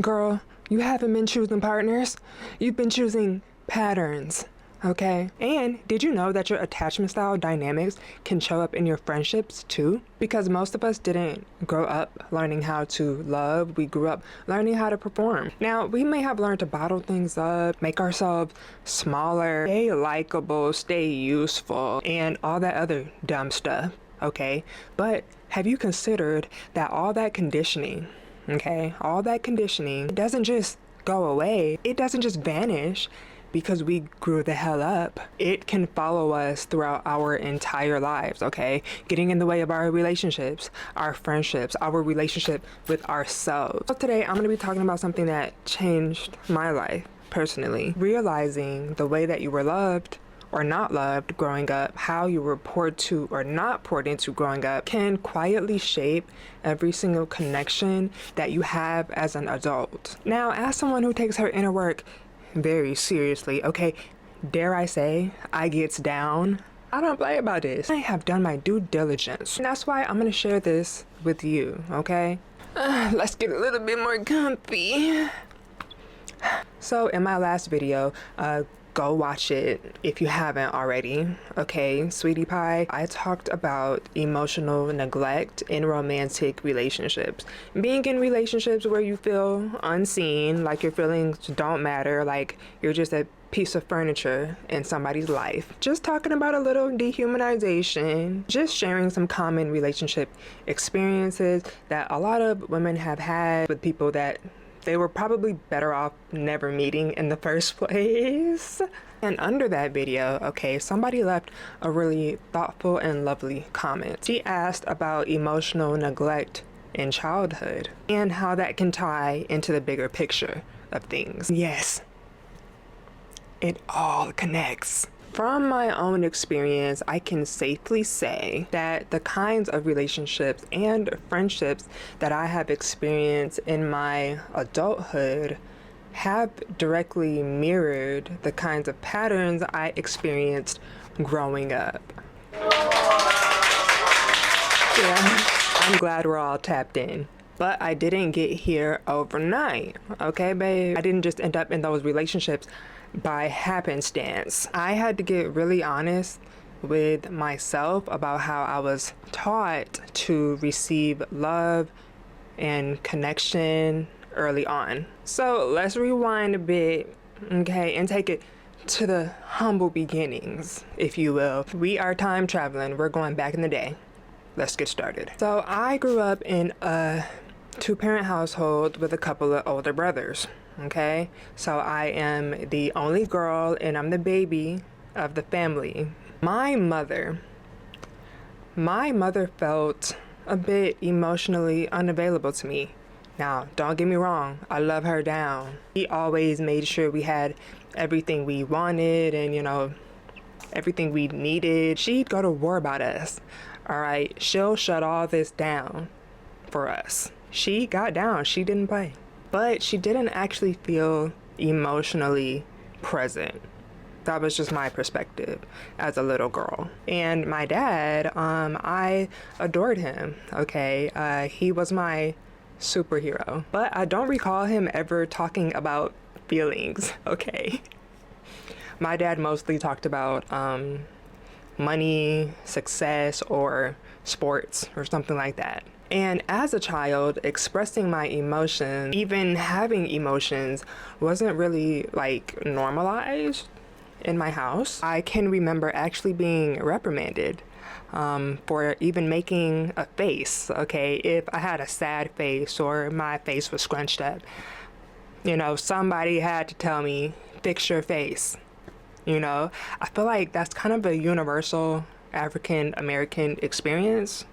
Girl, you haven't been choosing partners. You've been choosing patterns, okay? And did you know that your attachment style dynamics can show up in your friendships too? Because most of us didn't grow up learning how to love. We grew up learning how to perform. Now, we may have learned to bottle things up, make ourselves smaller, stay likable, stay useful, and all that other dumb stuff, okay? But have you considered that all that conditioning, okay, all that conditioning doesn't just go away, it doesn't just vanish because we grew the hell up. It can follow us throughout our entire lives, okay? Getting in the way of our relationships, our friendships, our relationship with ourselves. So today I'm gonna be talking about something that changed my life personally. Realizing the way that you were loved or not loved growing up, how you were poured to or not poured into growing up, can quietly shape every single connection that you have as an adult. Now, as someone who takes her inner work very seriously, okay, dare I say, I gets down, I don't play about this. I have done my due diligence. And that's why I'm gonna share this with you, okay? Let's get a little bit more comfy. So in my last video, go watch it if you haven't already, okay, sweetie pie. I talked about emotional neglect in romantic relationships. Being in relationships where you feel unseen, like your feelings don't matter, like you're just a piece of furniture in somebody's life. Just talking about a little dehumanization, just sharing some common relationship experiences that a lot of women have had with people that they were probably better off never meeting in the first place. And under that video, okay, somebody left a really thoughtful and lovely comment. She asked about emotional neglect in childhood and how that can tie into the bigger picture of things. Yes, it all connects. From my own experience, I can safely say that the kinds of relationships and friendships that I have experienced in my adulthood have directly mirrored the kinds of patterns I experienced growing up. Yeah, I'm glad we're all tapped in. But I didn't get here overnight, okay, babe? I didn't just end up in those relationships by happenstance. I had to get really honest with myself about how I was taught to receive love and connection early on. So let's rewind a bit, okay, and take it to the humble beginnings, if you will. We are time traveling. We're going back in the day. Let's get started. So I grew up in a two-parent household with a couple of older brothers. Okay, so I am the only girl and I'm the baby of the family. My mother felt a bit emotionally unavailable to me. Now, don't get me wrong, I love her down. She always made sure we had everything we wanted and, you know, everything we needed. She'd go to war about us. All right, she'll shut all this down for us. She got down, she didn't play. But she didn't actually feel emotionally present. That was just my perspective as a little girl. And my dad, I adored him, okay? He was my superhero. But I don't recall him ever talking about feelings, okay? My dad mostly talked about money, success, or sports, or something like that. And as a child, expressing my emotions, even having emotions, wasn't really like normalized in my house. I can remember actually being reprimanded for even making a face, okay? If I had a sad face or my face was scrunched up, you know, somebody had to tell me, fix your face, you know? I feel like that's kind of a universal African American experience.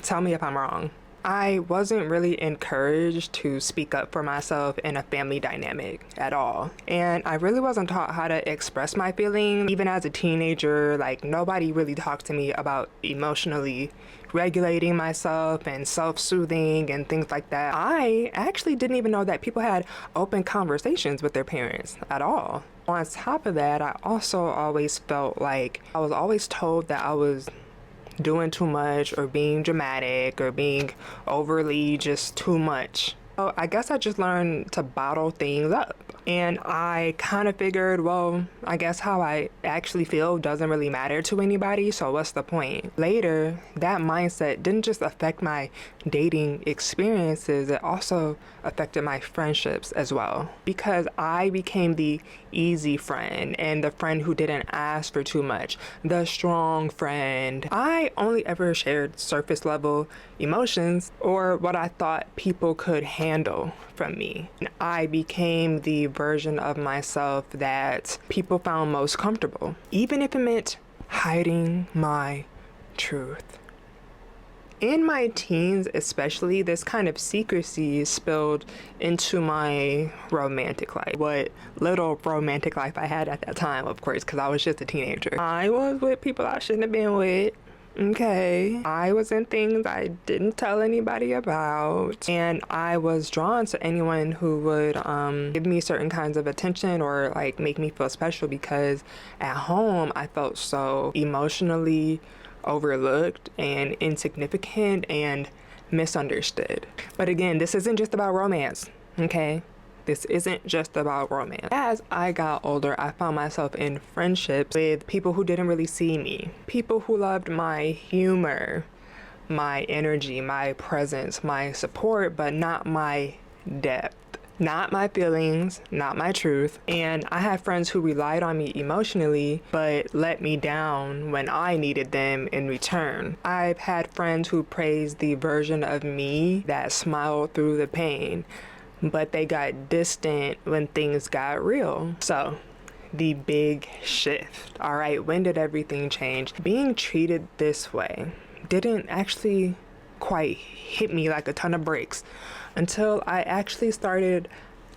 Tell me if I'm wrong. I wasn't really encouraged to speak up for myself in a family dynamic at all. And I really wasn't taught how to express my feelings. Even as a teenager, like nobody really talked to me about emotionally regulating myself and self-soothing and things like that. I actually didn't even know that people had open conversations with their parents at all. On top of that, I also always felt like I was always told that I was doing too much or being dramatic or being overly just too much Oh, I guess I just learned to bottle things up. And I kind of figured, well, I guess how I actually feel doesn't really matter to anybody, so what's the point? Later, that mindset didn't just affect my dating experiences, it also affected my friendships as well. Because I became the easy friend and the friend who didn't ask for too much, the strong friend. I only ever shared surface level emotions or what I thought people could handle from me. And I became the version of myself that people found most comfortable, even if it meant hiding my truth. In my teens, especially, this kind of secrecy spilled into my romantic life. What little romantic life I had at that time, of course, because I was just a teenager. I was with people I shouldn't have been with. Okay. I was in things I didn't tell anybody about, and I was drawn to anyone who would give me certain kinds of attention or like make me feel special, because at home I felt so emotionally overlooked and insignificant and misunderstood. But again, this isn't just about romance, okay? This isn't just about romance. As I got older, I found myself in friendships with people who didn't really see me. People who loved my humor, my energy, my presence, my support, but not my depth. Not my feelings, not my truth. And I had friends who relied on me emotionally, but let me down when I needed them in return. I've had friends who praised the version of me that smiled through the pain, but they got distant when things got real. So, the big shift. All right, when did everything change? Being treated this way didn't actually quite hit me like a ton of bricks until I actually started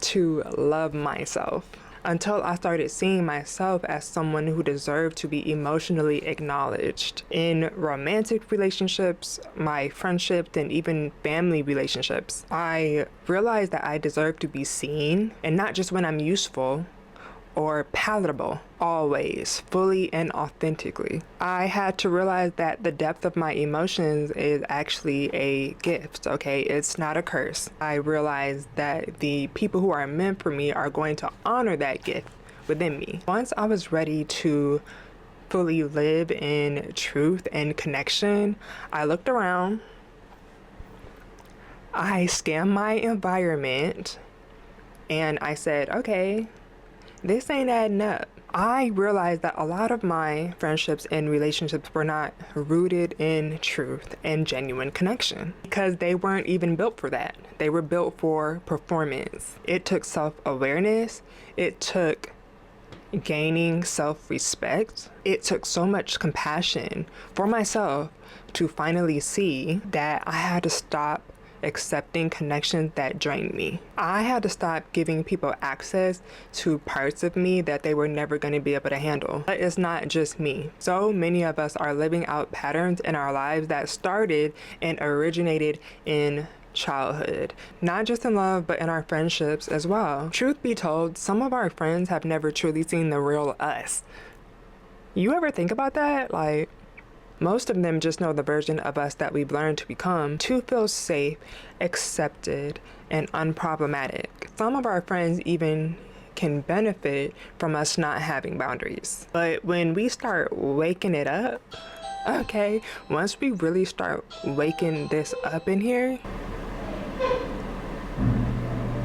to love myself. Until I started seeing myself as someone who deserved to be emotionally acknowledged. In romantic relationships, my friendships, and even family relationships, I realized that I deserve to be seen, and not just when I'm useful or palatable, always, fully and authentically. I had to realize that the depth of my emotions is actually a gift, okay? It's not a curse. I realized that the people who are meant for me are going to honor that gift within me. Once I was ready to fully live in truth and connection, I looked around, I scanned my environment, and I said, okay, this ain't adding up. I realized that a lot of my friendships and relationships were not rooted in truth and genuine connection, because they weren't even built for that. They were built for performance. It took self-awareness. It took gaining self-respect. It took so much compassion for myself to finally see that I had to stop accepting connections that drained me. I had to stop giving people access to parts of me that they were never going to be able to handle. But it's not just me. So many of us are living out patterns in our lives that started and originated in childhood, not just in love, but in our friendships as well. Truth be told, some of our friends have never truly seen the real us. You ever think about that? Like, most of them just know the version of us that we've learned to become to feel safe, accepted, and unproblematic. Some of our friends even can benefit from us not having boundaries. But when we start waking it up, okay, once we really start waking this up in here,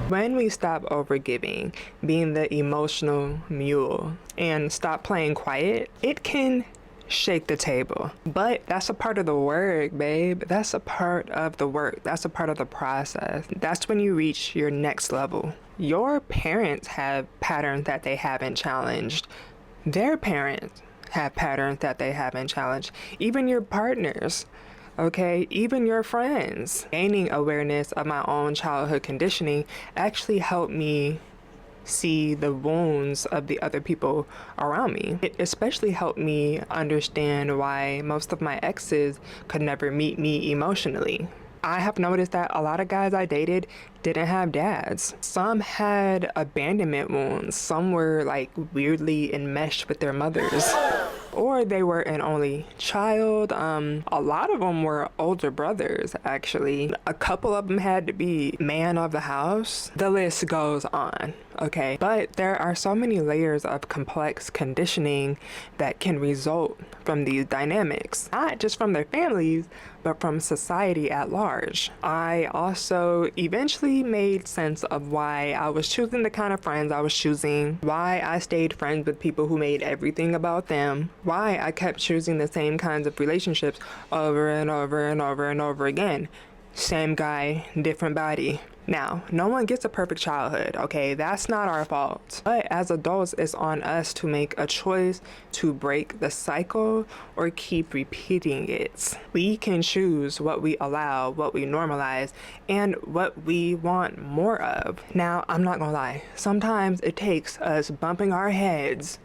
when we stop overgiving, being the emotional mule, and stop playing quiet, it can shake the table. But that's a part of the work, babe. That's a part of the work. That's a part of the process. That's when you reach your next level. Your parents have patterns that they haven't challenged. Their parents have patterns that they haven't challenged. Even your partners, okay? Even your friends. Gaining awareness of my own childhood conditioning actually helped me see the wounds of the other people around me. It especially helped me understand why most of my exes could never meet me emotionally. I have noticed that a lot of guys I dated didn't have dads. Some had abandonment wounds. Some were like weirdly enmeshed with their mothers. or they were an only child. A lot of them were older brothers, actually. A couple of them had to be man of the house. The list goes on, okay? But there are so many layers of complex conditioning that can result from these dynamics, not just from their families, but from society at large. I also eventually made sense of why I was choosing the kind of friends I was choosing, why I stayed friends with people who made everything about them, why I kept choosing the same kinds of relationships over and over and over and over again. Same guy, different body. Now, no one gets a perfect childhood, okay? That's not our fault. But as adults, it's on us to make a choice to break the cycle or keep repeating it. We can choose what we allow, what we normalize, and what we want more of. Now, I'm not gonna lie. Sometimes it takes us bumping our heads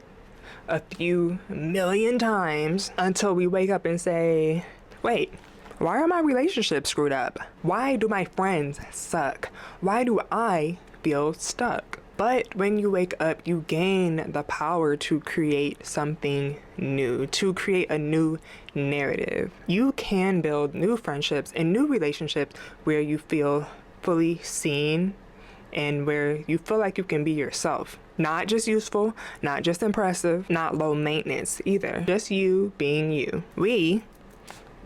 a few million times until we wake up and say, wait, why are my relationships screwed up? Why do my friends suck? Why do I feel stuck? But when you wake up, you gain the power to create something new, to create a new narrative. You can build new friendships and new relationships where you feel fully seen and where you feel like you can be yourself. Not just useful, not just impressive, not low maintenance either. Just you being you. We,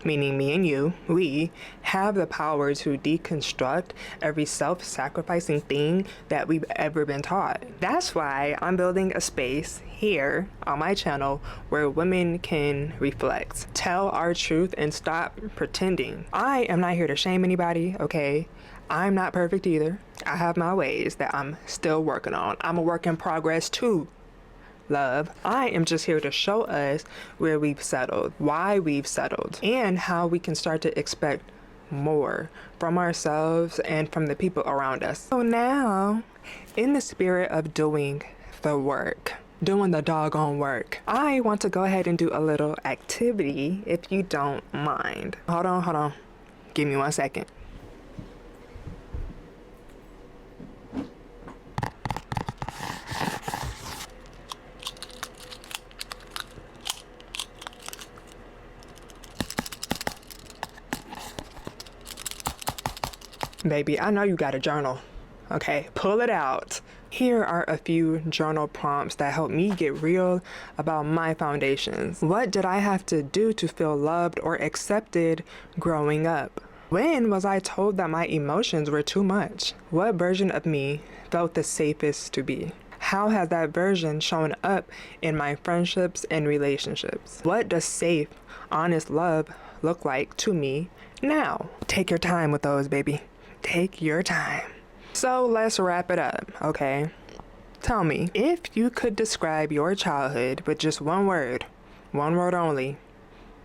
meaning me and you, we have the power to deconstruct every self-sacrificing thing that we've ever been taught. That's why I'm building a space here on my channel where women can reflect, tell our truth, and stop pretending. I am not here to shame anybody, okay? I'm not perfect either. I have my ways that I'm still working on. I'm a work in progress too. Love. I am just here to show us where we've settled, why we've settled, and how we can start to expect more from ourselves and from the people around us. So now, in the spirit of doing the work, doing the doggone work, I want to go ahead and do a little activity if you don't mind. Hold on. Give me 1 second. Baby, I know you got a journal. Okay, pull it out. Here are a few journal prompts that help me get real about my foundations. What did I have to do to feel loved or accepted growing up? When was I told that my emotions were too much? What version of me felt the safest to be? How has that version shown up in my friendships and relationships? What does safe, honest love look like to me now? Take your time with those, baby. Take your time. So let's wrap it up, okay? Tell me, if you could describe your childhood with just one word only,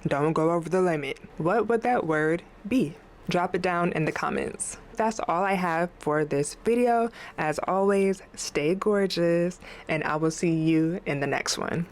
don't go over the limit, what would that word be? Drop it down in the comments. That's all I have for this video. As always, stay gorgeous, and I will see you in the next one.